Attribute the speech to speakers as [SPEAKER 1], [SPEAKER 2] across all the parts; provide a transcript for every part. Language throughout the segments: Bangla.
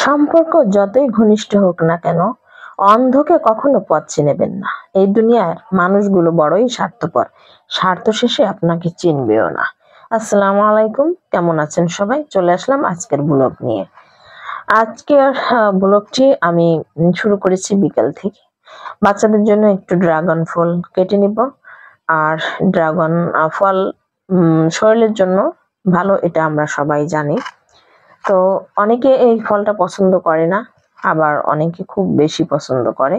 [SPEAKER 1] সম্পর্ক যতই ঘনিষ্ঠ হোক না কেন, অন্ধকে কখনো পথ চিনেবেন না। এই দুনিয়ার মানুষগুলো বড়ই স্বার্থপর, স্বার্থ শেষে আপনাকে চিনবেও না। আসসালামু আলাইকুম, কেমন আছেন সবাই? চলে আসলাম আজকের ব্লগ নিয়ে। আজকের ব্লগটি আমি শুরু করেছি বিকেল থেকে। বাচ্চাদের জন্য একটু ড্রাগন ফল কেটে নিব। আর ড্রাগন ফল শরীরের জন্য ভালো, এটা আমরা সবাই জানি। তো অনেকে এই ফলটা পছন্দ করে না, আবার অনেকে খুব বেশি পছন্দ করে।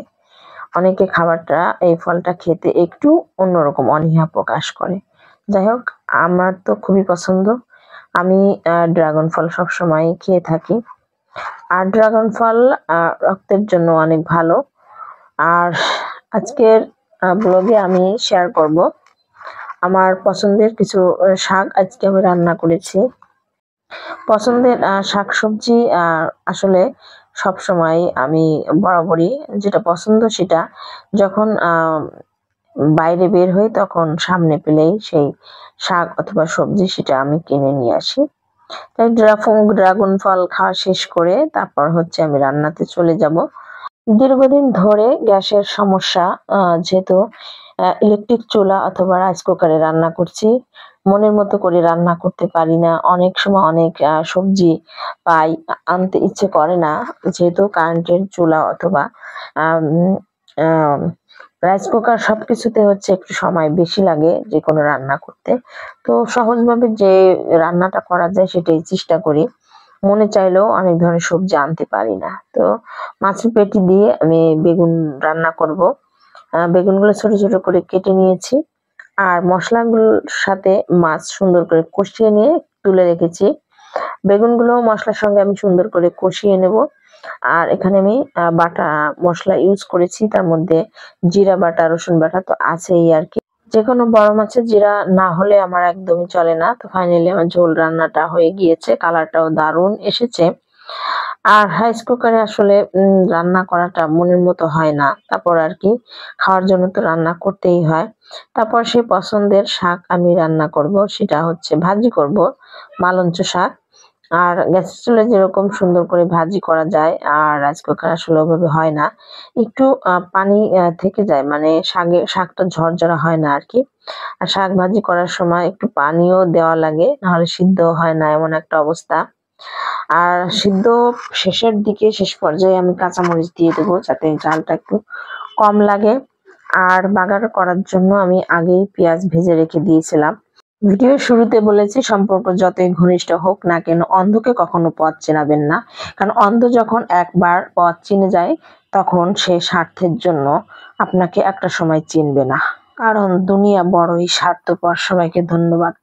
[SPEAKER 1] অনেকে খাবারটা, এই ফলটা খেতে একটু অন্যরকম অনীহা প্রকাশ করে। যাই হোক, আমার তো খুবই পছন্দ। আমি ড্রাগন ফল সবসময় খেয়ে থাকি। আর ড্রাগন ফল রক্তের জন্য অনেক ভালো। আর আজকের ব্লগে আমি শেয়ার করব আমার পছন্দের কিছু শাক আজকে আমি রান্না করেছি। পছন্দের শাকসবজি আসলে সব সময় আমি বরাবরই যেটা পছন্দ সেটা যখন বাইরে বের হই তখন সামনে পেলেই সেই শাক অথবা সবজি সেটা আমি কিনে নিয়ে আসি। তাই ড্রাগন ফল খাওয়া শেষ করে তারপর হচ্ছে আমি রান্নাতে চলে যাব। দীর্ঘদিন ধরে গ্যাসের সমস্যা, যেহেতু ইলেকট্রিক চুলা অথবা রাইস কুকারে রান্না করছি, মনের মতো করে রান্না করতে পারি না। অনেক সময় অনেক সবজি পাই, আনতে ইচ্ছে করে না, যেহেতু কারেন্টের চুলা অথবা রাইস কুকার সবকিছুতে হচ্ছে একটু সময় বেশি লাগে যে কোনো রান্না করতে। তো সহজভাবে যে রান্নাটা করা যায় সেটাই চেষ্টা করি। মনে চাইলেও অনেক ধরনের সবজি আনতে পারি না। তো মাছের পেটি দিয়ে আমি বেগুন রান্না করব। বেগুনগুলো ছোট ছোট করে কেটে নিয়েছি, আর মশলাগুলোর সাথে মাছ সুন্দর করে কষিয়ে নিয়ে তুলে রেখেছি। বেগুনগুলো মশলার সঙ্গে আমি সুন্দর করে কষিয়ে নেব। আর এখানে আমি বাটা মশলা ইউজ করেছি, তার মধ্যে জিরা বাটা, রসুন বাটা তো আছেই আর কি। যে কোনো বড় মাছের জিরা না হলে আমার একদমই চলে না। তো ফাইনালি আমার ঝোল রান্নাটা হয়ে গিয়েছে, কালারটাও দারুণ এসেছে। আর রাইস কুকারে আসলে রান্না করাটা মনের মতো হয় না, তারপর আর কি খাওয়ার জন্য তো রান্না করতেই হয়। তারপর সেই পছন্দের শাক আমি রান্না করব, সেটা হচ্ছে ভাজি করব, মালঞ্চ শাক। আর গ্যাসের চুলায় যেরকম সুন্দর করে ভাজি করা যায়, আর রাইস কুকার আসলে ওভাবে হয় না, একটু পানি থেকে যায়, মানে শাকটা ঝরঝরা হয় না আর কি। আর শাক ভাজি করার সময় একটু পানিও দেওয়া লাগে, নাহলে সিদ্ধ হয় না, এমন একটা অবস্থা। আর সিদ্ধ শেষের দিকে, শেষ পর্যায়ে আমি কাঁচামরিচ দিয়ে দেবো যাতে ঝালটা একটু কম লাগে। আর বাগার করার জন্য আমি আগেই পেঁয়াজ ভেজে রেখে দিয়েছিলাম। ভিডিওর শুরুতে বলেছি, সম্পর্ক যতই ঘনিষ্ঠ হোক না কেন, অন্ধকে কখনো পথ চেনাবেন না। কারণ অন্ধ যখন একবার পথ চিনে যায়, তখন সে স্বার্থের জন্য আপনাকে একটা সময় চিনবে না। কারণ দুনিয়া বড়ই স্বার্থপর। সবাইকে ধন্যবাদ।